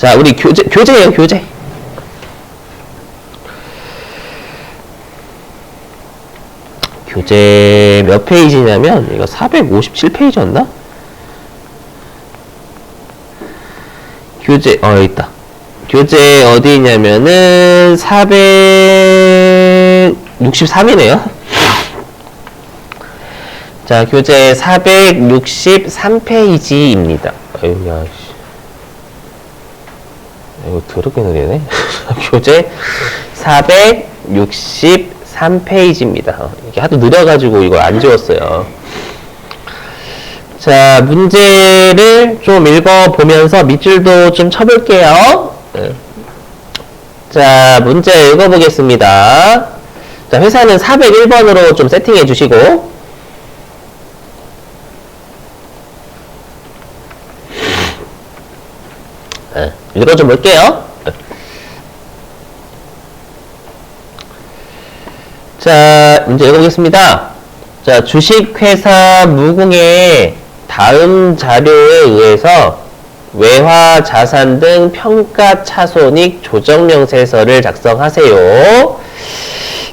자, 우리 교재예요, 교재. 교재 몇 페이지냐면, 이거 457페이지였나? 교재, 여기 있다. 교재 어디 있냐면은, 463이네요. 자, 교재 463페이지입니다. 아유, 야, 씨. 이거 더럽게 느리네. 교재 463페이지입니다. 이게 하도 느려가지고 이거 안 지웠어요. 자, 문제를 좀 읽어보면서 밑줄도 좀 쳐볼게요. 자, 문제 읽어보겠습니다. 자, 회사는 401번으로 좀 세팅해 주시고, 읽어좀 볼게요. 자, 문제 읽어보겠습니다. 자, 주식회사 무궁의 다음 자료에 의해서 외화 자산 등 평가 차손익 조정명세서를 작성하세요.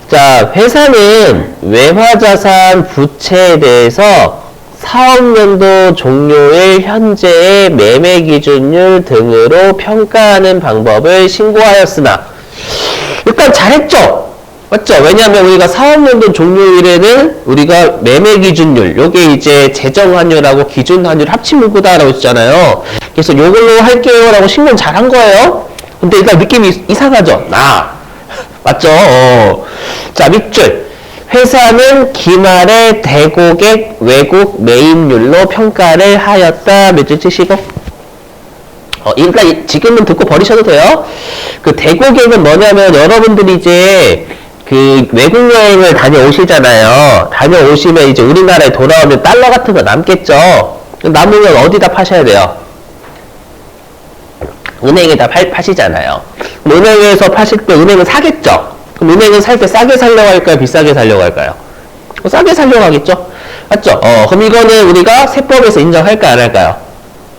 자, 회사는 외화 자산 부채에 대해서 사업연도 종료일 현재의 매매 기준율 등으로 평가하는 방법을 신고하였으나, 일단 잘했죠? 맞죠? 왜냐하면 우리가 사업연도 종료일에는 우리가 매매 기준율, 요게 이제 재정환율하고 기준환율 합친 문구다라고 했잖아요. 그래서 요걸로 할게요 라고 신고는 잘한 거예요. 근데 일단 느낌이 이상하죠? 맞죠? 자, 밑줄. 회사는 기말에 대고객 외국 매입률로 평가를 하였다. 몇 줄 치시고. 일단 지금은 듣고 버리셔도 돼요. 그 대고객은 뭐냐면 여러분들이 이제 그 외국 여행을 다녀오시잖아요. 다녀오시면 이제 우리나라에 돌아오면 달러 같은 거 남겠죠. 남으면 어디다 파셔야 돼요? 은행에다 파시잖아요. 은행에서 파실 때 은행은 사겠죠. 그럼 은행은 살 때 싸게 살려고 할까요? 비싸게 살려고 할까요? 싸게 살려고 하겠죠? 맞죠? 그럼 이거는 우리가 세법에서 인정할까요? 안 할까요?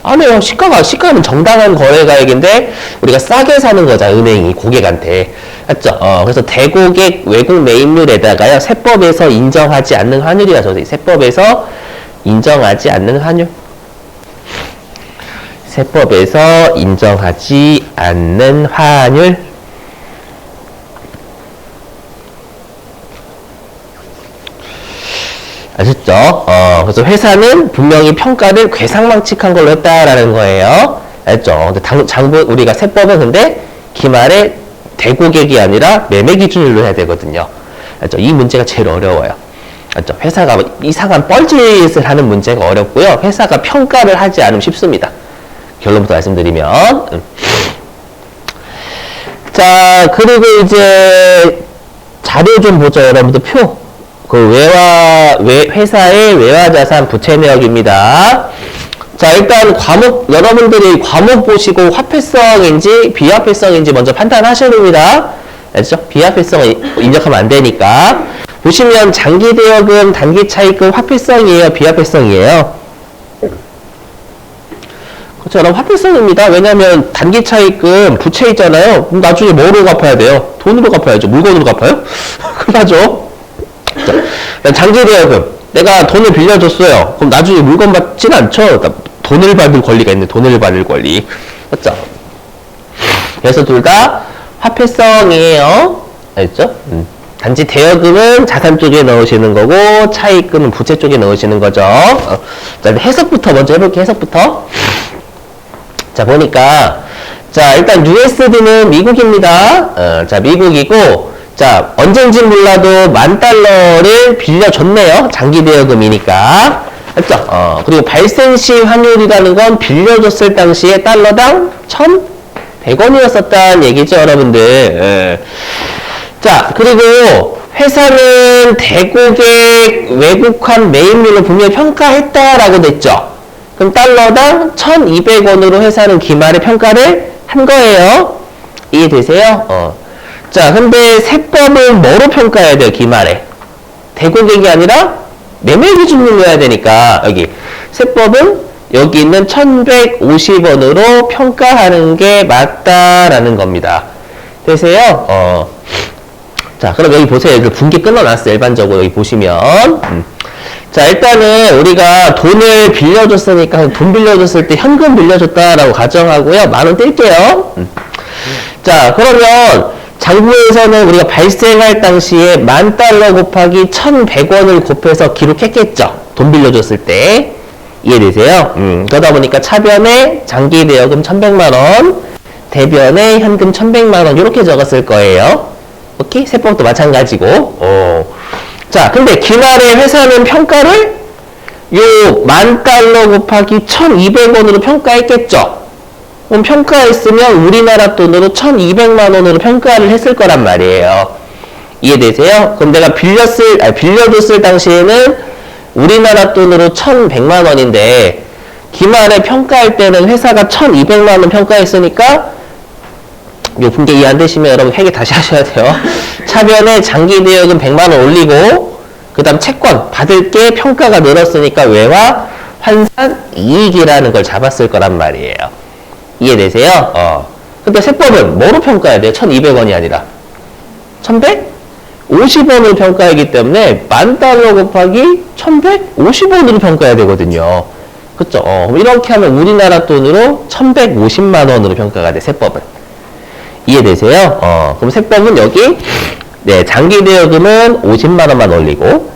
안 해요. 시가는 정당한 거래가액인데 우리가 싸게 사는 거잖아, 은행이 고객한테. 맞죠? 그래서 대고객 외국 매입률에다가요, 세법에서 인정하지 않는 환율이라 적어요. 세법에서 인정하지 않는 환율. 세법에서 인정하지 않는 환율. 아셨죠? 그래서 회사는 분명히 평가를 괴상망측한 걸로 했다라는 거예요. 알죠? 근데 우리가 세법은 근데 기말에 대고객이 아니라 매매 기준율로 해야 되거든요. 알죠? 이 문제가 제일 어려워요. 알죠? 회사가 이상한 뻘짓을 하는 문제가 어렵고요. 회사가 평가를 하지 않으면 쉽습니다. 결론부터 말씀드리면. 자, 그리고 이제 자료 좀 보죠. 여러분들 표. 회사의 외화자산 부채 내역입니다. 자, 일단 여러분들이 과목 보시고 화폐성인지 비화폐성인지 먼저 판단하셔야 됩니다. 알죠? 비화폐성을 입력하면 안 되니까. 보시면 장기대여금, 단기차입금 화폐성이에요? 비화폐성이에요? 그렇죠. 여러분, 화폐성입니다. 왜냐면 단기차입금 부채 있잖아요. 그럼 나중에 뭐로 갚아야 돼요? 돈으로 갚아야죠. 물건으로 갚아요? 그러죠. 장기대여금. 내가 돈을 빌려줬어요. 그럼 나중에 물건 받진 않죠? 돈을 받을 권리가 있네. 돈을 받을 권리. 맞죠? 그래서 둘 다 화폐성이에요. 알죠? 단지 대여금은 자산 쪽에 넣으시는 거고, 차입금은 부채 쪽에 넣으시는 거죠. 자, 해석부터 먼저 해볼게요. 해석부터. 자, 보니까. 자, 일단 USD는 미국입니다. 자, 미국이고, 자, 언젠진 몰라도 $10,000를 빌려줬네요. 장기 대여금이니까. 맞죠? 그리고 발생 시 환율이라는 건 빌려줬을 당시에 달러당 1,100원이었었다는 얘기죠, 여러분들. 예. 자, 그리고 회사는 대고객 외국환 매입률을 분명히 평가했다라고 됐죠. 그럼 달러당 1,200원으로 회사는 기말에 평가를 한 거예요. 이해되세요? 자, 근데 세법은 뭐로 평가해야 돼요, 기말에? 대고객이 아니라 매매 기준율로 해야 되니까, 여기. 세법은 여기 있는 1150원으로 평가하는 게 맞다라는 겁니다. 되세요? 자, 그럼 여기 보세요. 여기 분기 끊어놨어요. 일반적으로 여기 보시면. 자, 일단은 우리가 돈을 빌려줬으니까 돈 빌려줬을 때 현금 빌려줬다라고 가정하고요. 10,000원 뗄게요. 자, 그러면 장부에서는 우리가 발생할 당시에 10,000달러 곱하기 1,100원을 곱해서 기록했겠죠. 돈 빌려줬을 때. 이해되세요? 그러다 보니까 차변에 장기 대여금 1,100만원, 대변에 현금 1,100만원 이렇게 적었을 거예요. 오케이? 세법도 마찬가지고. 자, 근데 기말에 회사는 평가를 요 10,000달러 곱하기 1,200원으로 평가했겠죠. 그럼 평가했으면 우리나라 돈으로 1,200만원으로 평가를 했을 거란 말이에요. 이해되세요? 그럼 내가 빌려줬을 당시에는 우리나라 돈으로 1,100만원인데 기말에 평가할 때는 회사가 1,200만원 평가했으니까 요 분계 이해 안 되시면 여러분 회계 다시 하셔야 돼요. 차변에 장기 대여금 100만원 올리고 그 다음 채권 받을 게 평가가 늘었으니까 외화 환산 이익이라는 걸 잡았을 거란 말이에요. 이해되세요? 근데 세법은 뭐로 평가해야 돼요? 1,200원이 아니라 1,150원으로 평가하기 때문에 10,000달러 곱하기 1,150원으로 평가해야 되거든요. 그쵸? 이렇게 하면 우리나라 돈으로 1,150만원으로 평가가 돼, 세법은. 이해되세요? 그럼 세법은 여기, 네, 장기 대여금은 50만원만 올리고,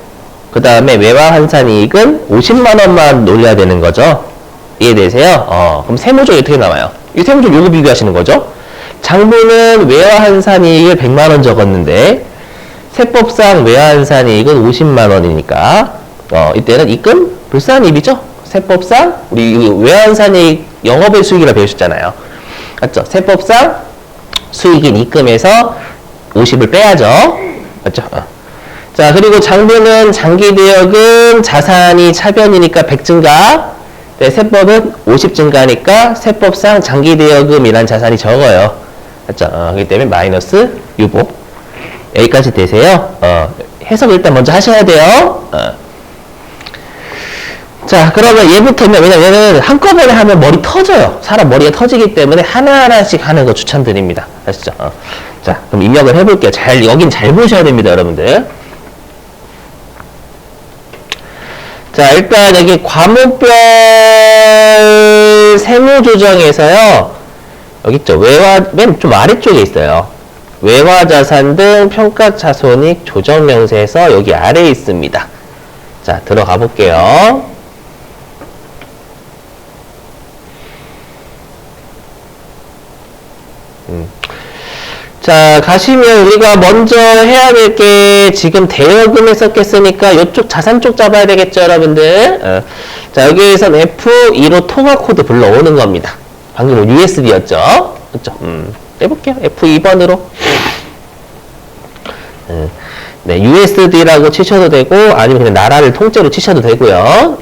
그 다음에 외화 환산 이익은 50만원만 올려야 되는 거죠. 이해되세요? 그럼 세무조이 어떻게 나와요? 이 세무조 요거 비교하시는 거죠? 장부는 외화 환산 이익을 100만원 적었는데, 세법상 외화 환산 이익은 50만원이니까, 이때는 입금 불산입이죠? 세법상, 우리 외화 환산 이익 영업의 수익이라 배우셨잖아요. 맞죠? 세법상 수익인 입금에서 50을 빼야죠. 맞죠? 자, 그리고 장부는 장기 대여금 자산이 차변이니까 100 증가. 네, 세법은 50 증가니까 세법상 장기 대여금이란 자산이 적어요. 맞죠? 그렇기 때문에 마이너스 유보. 여기까지 되세요. 해석 일단 먼저 하셔야 돼요. 자, 그러면 얘부터면, 왜냐면 얘는 한꺼번에 하면 머리 터져요. 사람 머리가 터지기 때문에 하나하나씩 하는 거 추천드립니다. 아시죠? 자, 그럼 입력을 해볼게요. 여긴 잘 보셔야 됩니다, 여러분들. 자, 일단 여기 과목별 세무조정에서요. 여기 있죠. 맨 좀 아래쪽에 있어요. 외화자산 등 평가차손익 조정명세서 여기 아래에 있습니다. 자, 들어가 볼게요. 자, 가시면 우리가 먼저 해야 될 게 지금 대여금에 썼겠으니까 이쪽 자산 쪽 잡아야 되겠죠, 여러분들. 자, 여기에선 F2로 통화 코드 불러오는 겁니다. 방금 USD였죠? 그렇죠? 해볼게요. F2번으로. 네, USD라고 치셔도 되고 아니면 그냥 나라를 통째로 치셔도 되고요.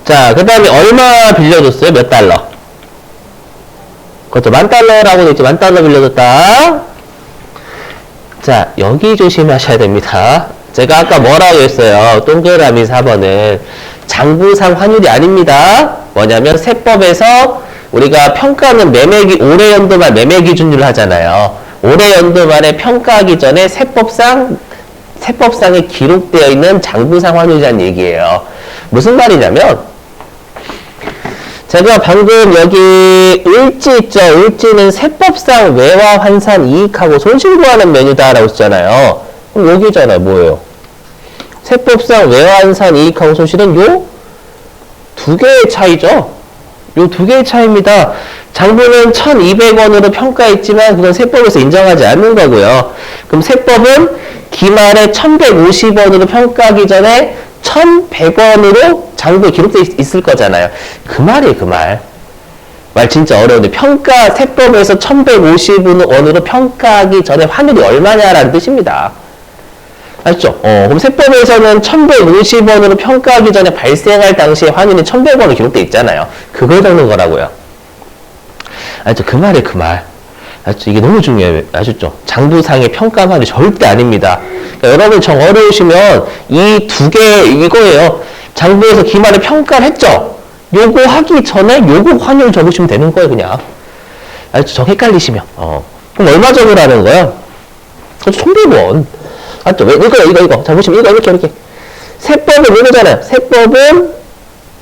자, 그 다음에 얼마 빌려줬어요? 몇 달러? 그렇죠. 10,000달러라고 되어 있죠. 10,000달러 빌려줬다. 자, 여기 조심하셔야 됩니다. 제가 아까 뭐라고 했어요? 동그라미 4번은 장부상 환율이 아닙니다. 뭐냐면 세법에서 우리가 평가는 올해 연도말 매매 기준으로 하잖아요. 올해 연도말에 평가하기 전에 세법상에 기록되어 있는 장부상 환율이라는 얘기예요. 무슨 말이냐면 제가 방금 여기 을지 있죠? 을지는 세법상 외화 환산 이익하고 손실 구하는 메뉴다라고 했잖아요. 그럼 여기잖아요. 뭐예요? 세법상 외화 환산 이익하고 손실은 요 두 개의 차이죠? 요 두 개의 차이입니다. 장부는 1,200원으로 평가했지만 그건 세법에서 인정하지 않는 거고요. 그럼 세법은 기말에 1,150원으로 평가하기 전에 1,100원으로 장부에 기록되어 있을 거잖아요. 그 말이에요, 그 말. 말 진짜 어려운데 세법에서 1,150원으로 평가하기 전에 환율이 얼마냐라는 뜻입니다. 아시죠? 그럼 세법에서는 1,150원으로 평가하기 전에 발생할 당시에 환율이 1,100원으로 기록되어 있잖아요. 그걸 적는 거라고요. 아시죠? 그 말이에요, 그 말. 아시죠? 이게 너무 중요해요. 아시죠? 장부상의 평가만이 절대 아닙니다. 그러니까 여러분 정 어려우시면 이 두 개 이거예요. 장부에서 기말에 평가를 했죠? 요거 하기 전에 요거 환율 적으시면 되는 거예요, 그냥. 알죠? 저 헷갈리시면. 그럼 얼마 적으라는 거야? 1,100원. 맞죠? 왜? 이거. 자, 보시면 이렇게. 세법은 이거잖아요. 세법은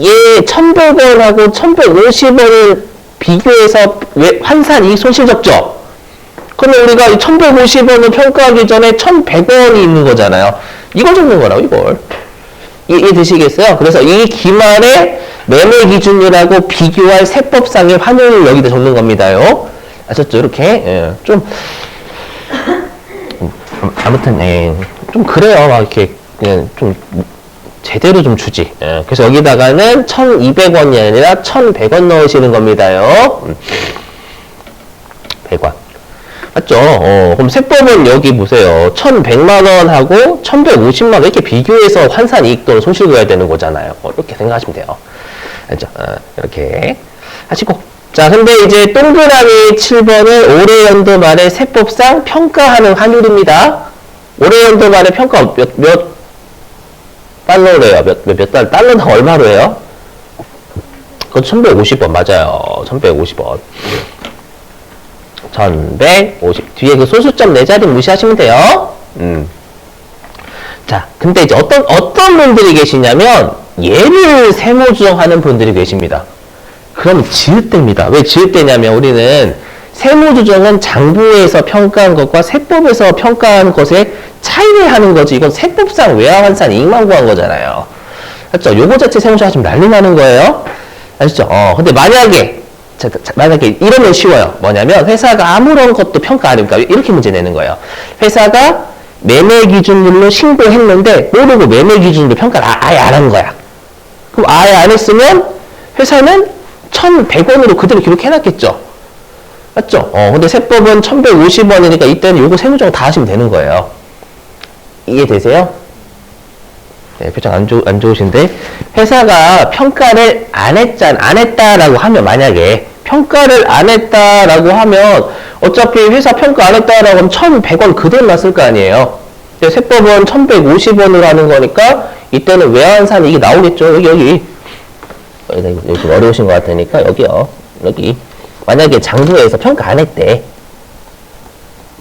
얘 1,100원하고 1,150원을 비교해서 환산 이익 손실 적죠? 그러면 우리가 이 1,150원을 평가하기 전에 1,100원이 있는 거잖아요. 이걸 적는 거라고, 이걸. 이해되시겠어요? 그래서 이 기말의 매매 기준율하고 비교할 세법상의 환율을 여기다 적는 겁니다요. 아셨죠? 이렇게. 예, 좀, 아무튼, 예, 좀 그래요. 막 이렇게, 그냥 좀, 제대로 좀 주지. 예, 그래서 여기다가는 1,200원이 아니라 1,100원 넣으시는 겁니다요. 100원. 맞죠? 그럼 세법은 여기 보세요. 1,100만원하고 1,150만원 이렇게 비교해서 환산 이익 또는 손실 그어야 되는 거잖아요. 이렇게 생각하시면 돼요. 알죠? 이렇게 하시고. 자, 근데 이제 동그라미 7번은 올해 연도 말에 세법상 평가하는 환율입니다. 올해 연도 말에 평가 몇 달러로 해요? 몇 달, 달러당 얼마로 해요? 그건 1,150원, 맞아요. 1,150원. 1,150. 뒤에 그 소수점 4자리 무시하시면 돼요. 자, 근데 이제 어떤 분들이 계시냐면, 얘를 세무조정하는 분들이 계십니다. 그러면 지읒대입니다. 왜 지읒대냐면, 우리는 세무조정은 장부에서 평가한 것과 세법에서 평가한 것에 차이를 하는 거지. 이건 세법상 외화환산 이익만 구한 거잖아요. 맞죠? 요거 자체 세무조정 하시면 난리 나는 거예요. 아시죠? 근데 만약에 이러면 쉬워요. 뭐냐면 회사가 아무런 것도 평가 안 해니까 이렇게 문제 내는 거예요. 회사가 매매 기준율로 신고했는데 모르고 매매 기준율로 평가를 아예 안 한 거야. 그럼 아예 안 했으면 회사는 1,100원으로 그대로 기록해놨겠죠. 맞죠? 근데 세법은 1,150원이니까 이때는 요거 세무조정 다 하시면 되는 거예요. 이해되세요? 네, 표정 안 좋으신데, 회사가 평가를 안 했다라고 하면, 만약에, 평가를 안 했다라고 하면, 어차피 회사 평가 안 했다라고 하면 1,100원 그대로 났을 거 아니에요. 근데 세법은 1,150원으로 하는 거니까, 이때는 외환산 이게 나오겠죠. 여기 어려우신 것 같으니까, 여기요. 여기. 만약에 장부에서 평가 안 했대.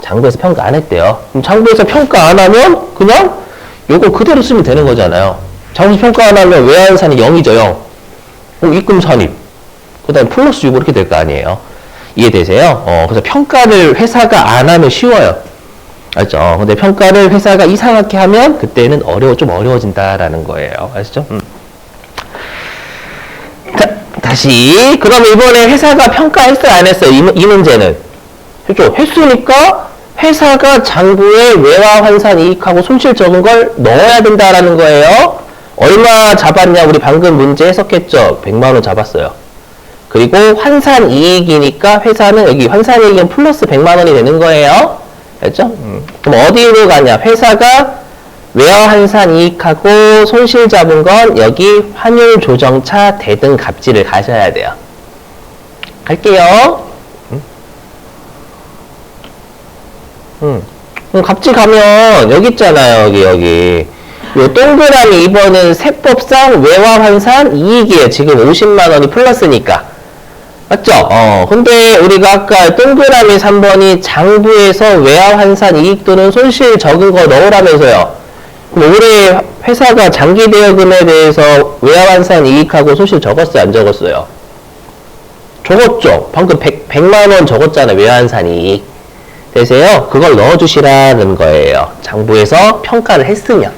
장부에서 평가 안 했대요. 그럼 장부에서 평가 안 하면, 그냥, 요거 그대로 쓰면 되는 거잖아요. 장부 평가 안 하면 외환산이 0이죠, 0. 그럼 입금 선입. 그 다음에 플러스 6 이렇게 될 거 아니에요. 이해되세요? 그래서 평가를 회사가 안 하면 쉬워요. 알죠? 근데 평가를 회사가 이상하게 하면 그때는 좀 어려워진다라는 거예요. 아시죠? 자, 다시. 그럼 이번에 회사가 평가했어요, 안 했어요? 이 문제는. 그죠? 했으니까 회사가 장부에 외화 환산 이익하고 손실 적은 걸 넣어야 된다라는 거예요. 얼마 잡았냐? 우리 방금 문제 해석했죠? 100만 원 잡았어요. 그리고 환산 이익이니까 회사는 여기 환산 이익은 플러스 100만 원이 되는 거예요. 알죠? 그럼 어디로 가냐? 회사가 외화 환산 이익하고 손실 잡은 건 여기 환율 조정차 대등 갑질을 가셔야 돼요. 갈게요. 갑질 가면 여기 있잖아요. 여기 요 동그라미 2번은 세법상 외화 환산 이익이에요. 지금 50만 원이 플러스니까. 맞죠? 근데 우리가 아까 동그라미 3번이 장부에서 외화 환산 이익 또는 손실 적은 거 넣으라면서요. 그럼 올해 회사가 장기 대여금에 대해서 외화 환산 이익하고 손실 적었어요? 안 적었어요? 적었죠? 방금 100만 원 적었잖아요. 외화 환산 이익. 되세요? 그걸 넣어주시라는 거예요. 장부에서 평가를 했으면.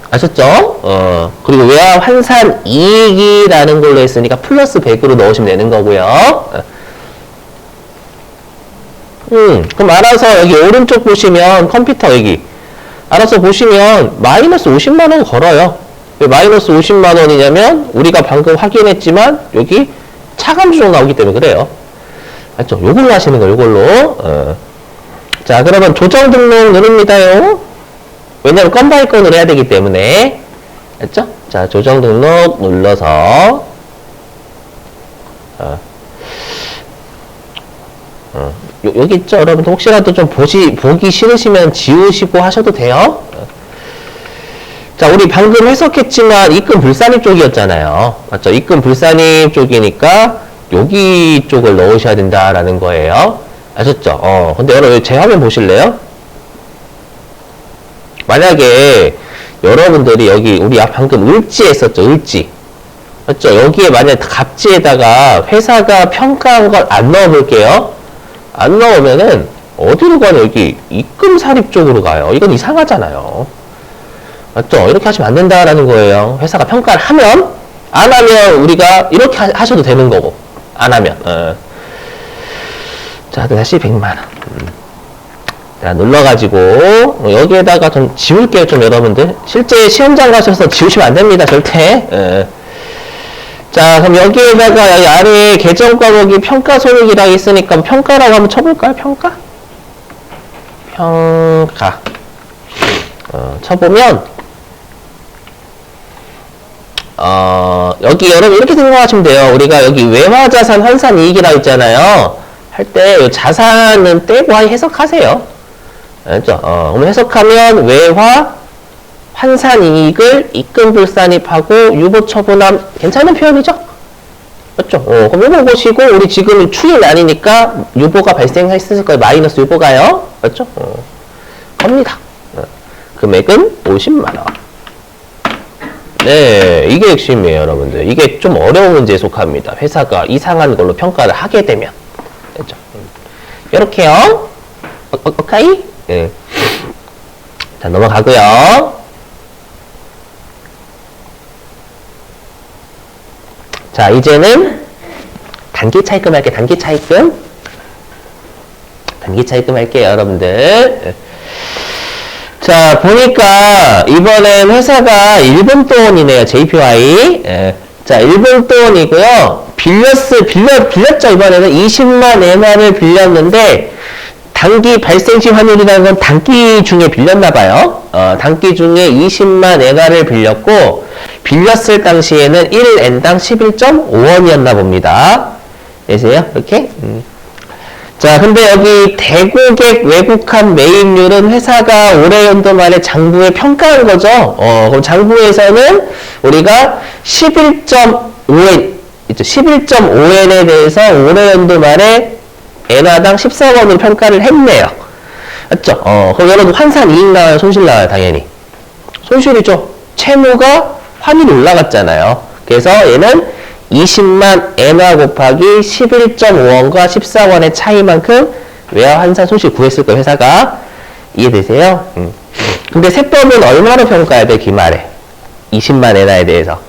아셨죠? 그리고 외화 환산 이익이라는 걸로 했으니까 플러스 100으로 넣으시면 되는 거고요. 그럼 알아서 여기 오른쪽 보시면 컴퓨터 여기 알아서 보시면 마이너스 50만 원 걸어요. 왜 마이너스 50만 원이냐면 우리가 방금 확인했지만 여기 차감 조정 나오기 때문에 그래요. 맞죠? 요걸로 하시는 거예요, 요걸로. 자, 그러면 조정 등록 누릅니다요. 왜냐면 건 바이 건으로 해야 되기 때문에. 알죠? 자, 조정 등록 눌러서. 여기 있죠? 여러분들 혹시라도 좀 보기 싫으시면 지우시고 하셔도 돼요. 자, 우리 방금 해석했지만 입금 불산입 쪽이었잖아요. 맞죠? 입금 불산입 쪽이니까 여기 쪽을 넣으셔야 된다라는 거예요. 아셨죠? 근데 여러분 제 화면 보실래요? 만약에 여러분들이 여기 우리 방금 을지 했었죠? 을지. 맞죠? 여기에 만약에 갑지에다가 회사가 평가한 걸 안 넣어볼게요. 안 넣으면은 어디로 가냐? 여기 입금 산입 쪽으로 가요. 이건 이상하잖아요. 맞죠? 이렇게 하시면 안 된다라는 거예요. 회사가 평가를 하면, 안 하면 우리가 이렇게 하셔도 되는 거고, 안 하면. 자, 다시 100만원. 자, 눌러가지고, 여기에다가 좀 지울게요, 좀 여러분들. 실제 시험장 가셔서 지우시면 안 됩니다, 절대. 자, 그럼 여기에다가 여기 아래에 계정 과목이 평가 소득이라고 있으니까 평가라고 한번 쳐볼까요? 평가? 평가. 쳐보면, 여기 여러분 이렇게 생각하시면 돼요. 우리가 여기 외화자산 환산이익이라고 있잖아요. 할 때 자산은 떼고 해석하세요. 알죠? 그럼 해석하면 외화 환산이익을 입금불산입하고 유보처분함 괜찮은 표현이죠? 맞죠? 그럼 이거 보시고 우리 지금 추일 아니니까 유보가 발생했을 거예요. 마이너스 유보가요. 맞죠? 갑니다. 금액은 50만원. 네, 이게 핵심이에요, 여러분들. 이게 좀 어려운 문제에 속합니다. 회사가 이상한 걸로 평가를 하게 되면. 그죠? 요렇게요. 오케이? 네. 자, 넘어가고요. 자, 이제는 단기 차입금 할게요. 단기 차입금. 단기 차입금 할게요, 여러분들. 자, 보니까 이번엔 회사가 일본 돈이네요. JPY. 자, 일본 돈이고요. 빌렸죠. 이번에는 20만 엔화를 빌렸는데 단기 발생시 환율이라는 건 단기 중에 빌렸나봐요. 단기 중에 20만 엔화를 빌렸고 빌렸을 당시에는 1엔당 11.5원이었나 봅니다. 되세요? 이렇게? 자, 근데 여기 대고객 외국환 매입률은 회사가 올해 연도 말에 장부에 평가한 거죠. 그럼 장부에서는 우리가 11.5엔, 11.5엔에 대해서 올해 연도 말에 엔화당 14원으로 평가를 했네요. 맞죠? 그럼 여러분 환산 이익 나와요? 손실 나와요? 당연히. 손실이죠. 채무가 환율이 올라갔잖아요. 그래서 얘는 20만 엔화 곱하기 11.5원과 14원의 차이만큼 외화 환산 손실 구했을 거예요, 회사가. 이해되세요? 근데 세법은 얼마로 평가해야 돼, 기말에? 20만 엔화에 대해서.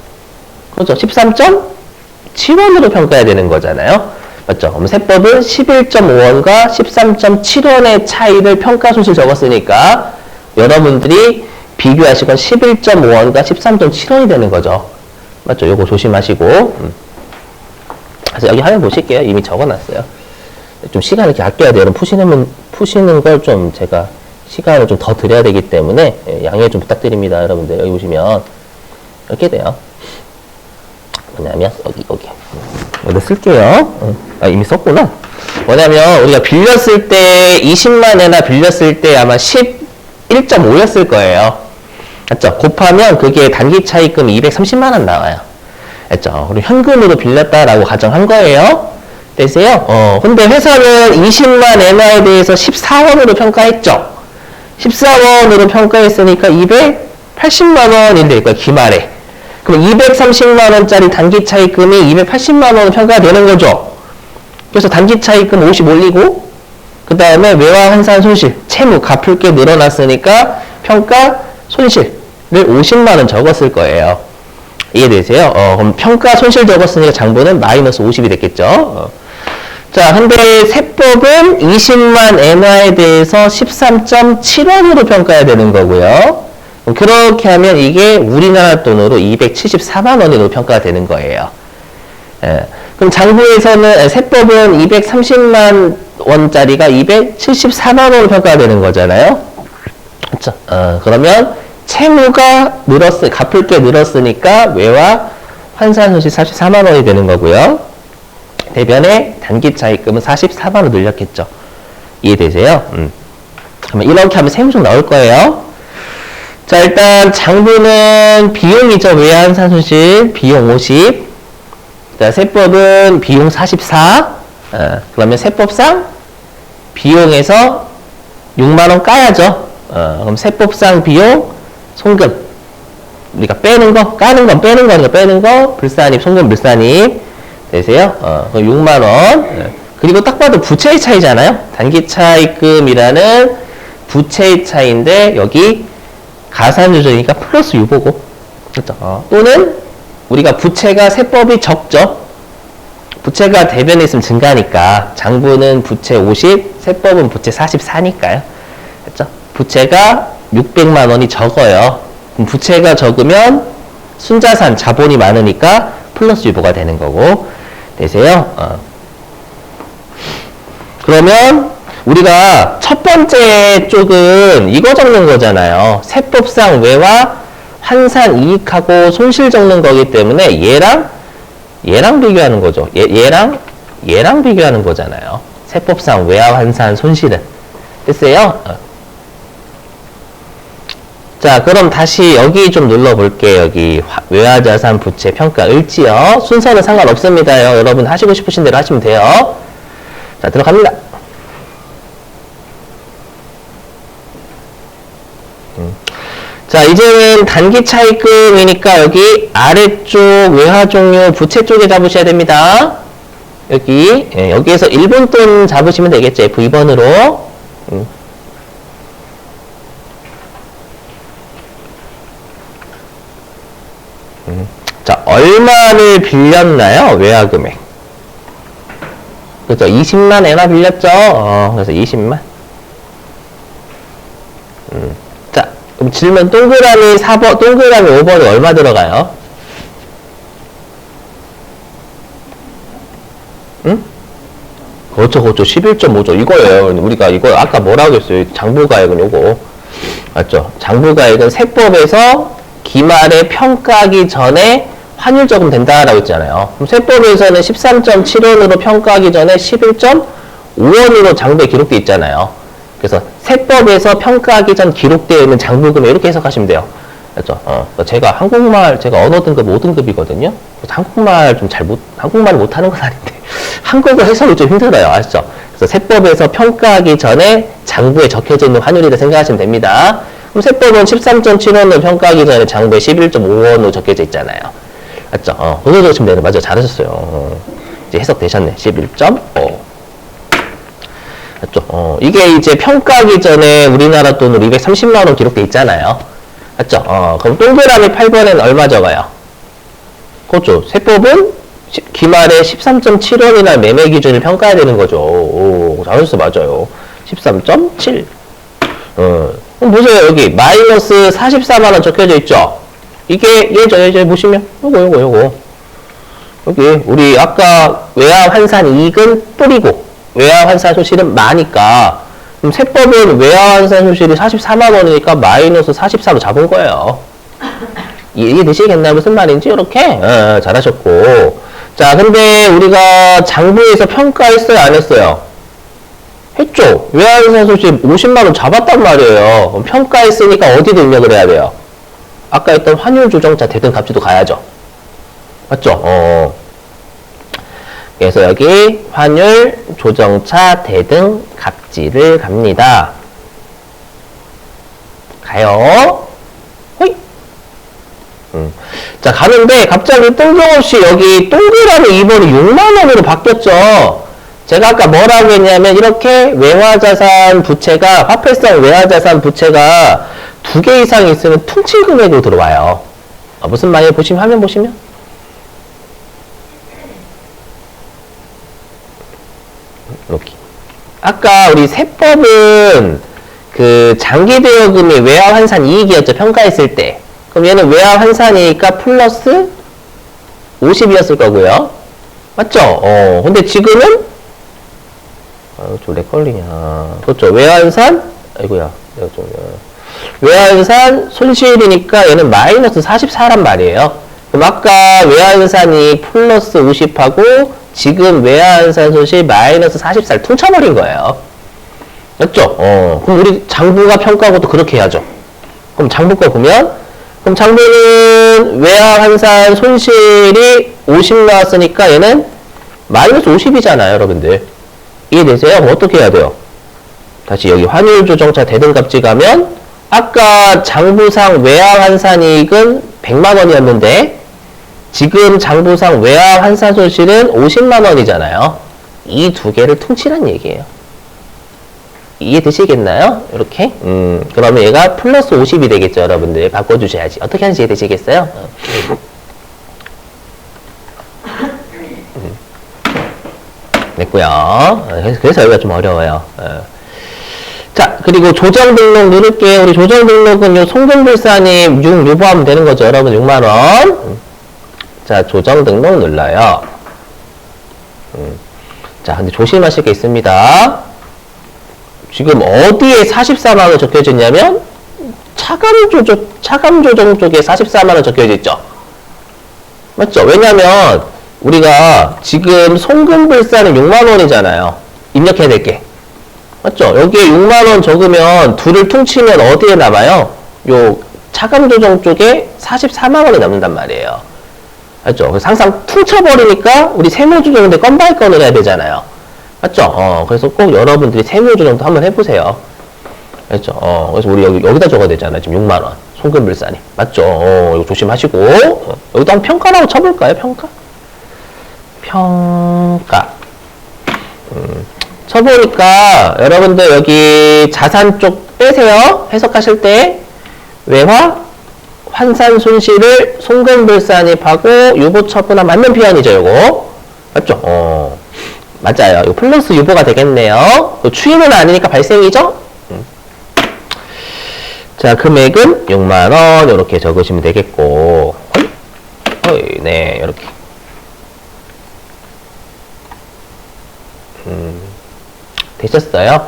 그렇죠. 13.7원으로 평가해야 되는 거잖아요. 맞죠? 그럼 세법은 11.5원과 13.7원의 차이를 평가 손실 적었으니까 여러분들이 비교하실 건 11.5원과 13.7원이 되는 거죠. 맞죠? 요거 조심하시고. 그래서 여기 화면 보실게요. 이미 적어놨어요. 좀 시간을 이렇게 아껴야 돼요. 푸시는 걸 좀 제가 시간을 좀 더 드려야 되기 때문에 양해 좀 부탁드립니다. 여러분들 여기 보시면 이렇게 돼요. 뭐냐면 여기 쓸게요. 이미 썼구나. 뭐냐면 우리가 빌렸을 때 20만 엔화 빌렸을 때 아마 11.5였을 거예요. 맞죠? 곱하면 그게 단기 차입금 230만 원 나와요. 맞죠? 우리 현금으로 빌렸다라고 가정한 거예요. 되세요? 근데 회사는 20만 엔화에 대해서 14원으로 평가했죠. 14원으로 평가했으니까 280만 원이 될 거야, 기말에. 그럼 230만 원짜리 단기 차입금이 280만 원으로 평가가 되는 거죠. 그래서 단기 차입금 50 올리고 그 다음에 외화 환산 손실, 채무 갚을 게 늘어났으니까 평가 손실을 50만 원 적었을 거예요. 이해되세요? 그럼 평가 손실 적었으니까 장부는 마이너스 50이 됐겠죠. 자, 근데 세법은 20만 엔화에 대해서 13.7원으로 평가해야 되는 거고요. 그렇게 하면 이게 우리나라 돈으로 274만 원으로 평가가 되는 거예요. 그럼 장부에서는 세법은 230만 원짜리가 274만 원으로 평가가 되는 거잖아요. 그렇죠? 그러면 채무가 갚을 게 늘었으니까 외화 환산 손실 44만 원이 되는 거고요. 대변에 단기 차입금은 44만 원 늘렸겠죠. 이해되세요? 그러면 이렇게 하면 세무적 나올 거예요. 자, 일단 장부는 비용이죠. 외화환산 손실 비용 50. 자, 세법은 비용 44. 그러면 세법상 비용에서 6만원 까야죠. 그럼 세법상 비용 송금. 우리가 빼는 거, 까는 건 빼는 거니까 빼는 거, 불산입, 송금, 불산입 되세요. 그럼 6만원. 그리고 딱 봐도 부채의 차이잖아요. 단기 차입금이라는 부채의 차이인데, 여기 가산유전이니까 플러스 유보고. 그렇죠. 또는 우리가 부채가 세법이 적죠. 부채가 대변에 있으면 증가니까 장부는 부채 50, 세법은 부채 44니까요. 그렇죠? 부채가 600만 원이 적어요. 그럼 부채가 적으면 순자산, 자본이 많으니까 플러스 유보가 되는 거고. 되세요? 그러면 우리가 첫 번째 쪽은 이거 적는 거잖아요. 세법상 외화 환산 이익하고 손실 적는 거기 때문에 얘랑 비교하는 거죠. 얘랑 비교하는 거잖아요. 세법상 외화 환산 손실은. 됐어요? 자, 그럼 다시 여기 좀 눌러볼게요. 여기 외화자산 부채 평가 을지요. 순서는 상관없습니다요. 여러분 하시고 싶으신 대로 하시면 돼요. 자, 들어갑니다. 자, 이제는 단기 차입금이니까 여기 아래쪽 외화 종류 부채 쪽에 잡으셔야 됩니다. 여기, 여기에서 일본 돈 잡으시면 되겠죠. F2번으로. 자, 얼마를 빌렸나요? 외화 금액. 그렇죠. 20만 엔화 빌렸죠. 그래서 20만. 자, 그럼 질문 동그라미 4번, 동그라미 5번이 얼마 들어가요? 응? 그렇죠, 그렇죠. 11.5죠. 이거예요. 우리가 이거 아까 뭐라고 했어요? 장부가액은 요거. 맞죠? 장부가액은 세법에서 기말에 평가하기 전에 환율 적용 된다라고 했잖아요. 그럼 세법에서는 13.7원으로 평가하기 전에 11.5원으로 장부에 기록되어 있잖아요. 그래서 세법에서 평가하기 전 기록되어 있는 장부금액 이렇게 해석하시면 돼요. 그렇죠? 제가 한국말, 제가 언어 등급 5등급이거든요. 한국말 좀 한국말 못하는 건 아닌데 한국어 해석이 좀 힘들어요. 아시죠? 그래서 세법에서 평가하기 전에 장부에 적혀져 있는 환율이라 생각하시면 됩니다. 그럼 세법은 13.7원으로 평가하기 전에 장부에 11.5원으로 적혀져 있잖아요. 맞죠? 그거 적으시면 되는, 맞죠? 잘하셨어요. 이제 해석되셨네. 11.5. 맞죠? 이게 이제 평가하기 전에 우리나라 돈으로 230만원 기록돼 있잖아요. 맞죠? 그럼 동그라미 8번에는 얼마 적어요? 그렇죠. 세법은 기말에 13.7원이나 매매 기준을 평가해야 되는 거죠. 오, 잘하셨어. 맞아요. 13.7. 그럼 보세요. 여기 마이너스 44만원 적혀져 있죠? 이게 예죠. 보시면 요거. 여기 우리 아까 외화 환산 이익은 뿌리고 외화 환산 손실은 마니까, 그럼 세법은 외화 환산 손실이 44만 원이니까 마이너스 44로 잡은 거예요. 이해되시겠나요? 무슨 말인지? 이렇게 잘하셨고. 자, 근데 우리가 장부에서 평가했어요? 안 했어요? 했죠. 외화 환산 손실 50만 원 잡았단 말이에요. 그럼 평가했으니까 어디도 입력을 해야 돼요? 아까 했던 환율 조정자 대등 값지도 가야죠. 맞죠? 그래서 여기 환율 조정차 대등 값지를 갑니다. 가요. 호이. 자, 가는데 갑자기 뜬금없이 여기 동그라미 2번이 6만원으로 바뀌었죠. 제가 아까 뭐라고 했냐면 이렇게 외화자산 부채가, 화폐성 외화자산 부채가 2개 이상 있으면 퉁칠 금액으로 들어와요. 무슨 말이에요? 보시면, 화면 보시면. 이렇게. 아까 우리 세법은 그 장기 대여금이 외화 환산 이익이었죠. 평가했을 때. 그럼 얘는 외화 환산이니까 플러스 50이었을 거고요. 맞죠? 근데 지금은 좀 렉걸리냐. 그렇죠. 외화 환산, 아이고야. 내가 좀, 외화 환산 손실이니까 얘는 마이너스 44란 말이에요. 그럼 아까 외화 환산이 플러스 50하고 지금 외화 환산 손실 마이너스 44를 퉁쳐버린 거예요. 맞죠? 그럼 우리 장부가 평가하고도 그렇게 해야죠. 그럼 장부 거 보면, 그럼 장부는 외화 환산 손실이 50 나왔으니까 얘는 마이너스 50이잖아요, 여러분들. 이해되세요? 그럼 어떻게 해야 돼요? 다시 여기 환율 조정차 대등값지 가면, 아까 장부상 외화 환산 이익은 100만 원이었는데, 지금 장부상 외화 환산 손실은 50만 원이잖아요. 이 두 개를 퉁치란 얘기예요. 이해되시겠나요? 이렇게? 그러면 얘가 플러스 50이 되겠죠, 여러분들. 바꿔주셔야지. 어떻게 하는지 이해되시겠어요? 됐고요. 그래서 여기가 좀 어려워요. 자, 그리고 조정 등록 누를게요. 우리 조정 등록은 요 송금불산이 6 유보하면 되는 거죠, 여러분. 6만 원. 자, 조정 등록 눌러요. 자, 근데 조심하실 게 있습니다. 지금 어디에 44만 원 적혀져 있냐면 차감 조정 쪽에 44만 원 적혀져 있죠. 맞죠? 왜냐면 우리가 지금 송금불산은 6만 원이잖아요. 입력해야 될 게. 맞죠? 여기에 6만 원 적으면 둘을 퉁치면 어디에 남아요? 요 차감 조정 쪽에 44만 원이 남는단 말이에요. 맞죠? 그래서 항상 퉁쳐버리니까 우리 세무조정인데 건바이 건을 해야 되잖아요. 맞죠? 그래서 꼭 여러분들이 세무조정도 한번 해보세요. 맞죠? 그래서 우리 여기다 적어야 되잖아요. 지금 6만 원. 송금불산이. 맞죠? 이거 조심하시고. 여기다 한번 평가라고 쳐볼까요? 평가. 쳐보니까 여러분들 여기 자산 쪽 빼세요. 해석하실 때 외화 환산 손실을 송금불산입하고 유보처분한 맞는 표현이죠, 요거. 맞죠? 맞아요. 이거 플러스 유보가 되겠네요. 추임은 아니니까 발생이죠? 자, 금액은 6만원, 이렇게 적으시면 되겠고. 네, 이렇게. 되셨어요?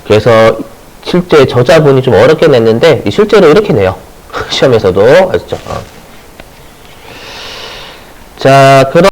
그래서 실제 저자분이 좀 어렵게 냈는데, 실제로 이렇게 내요. 시험에서도. 아시죠? 자, 그럼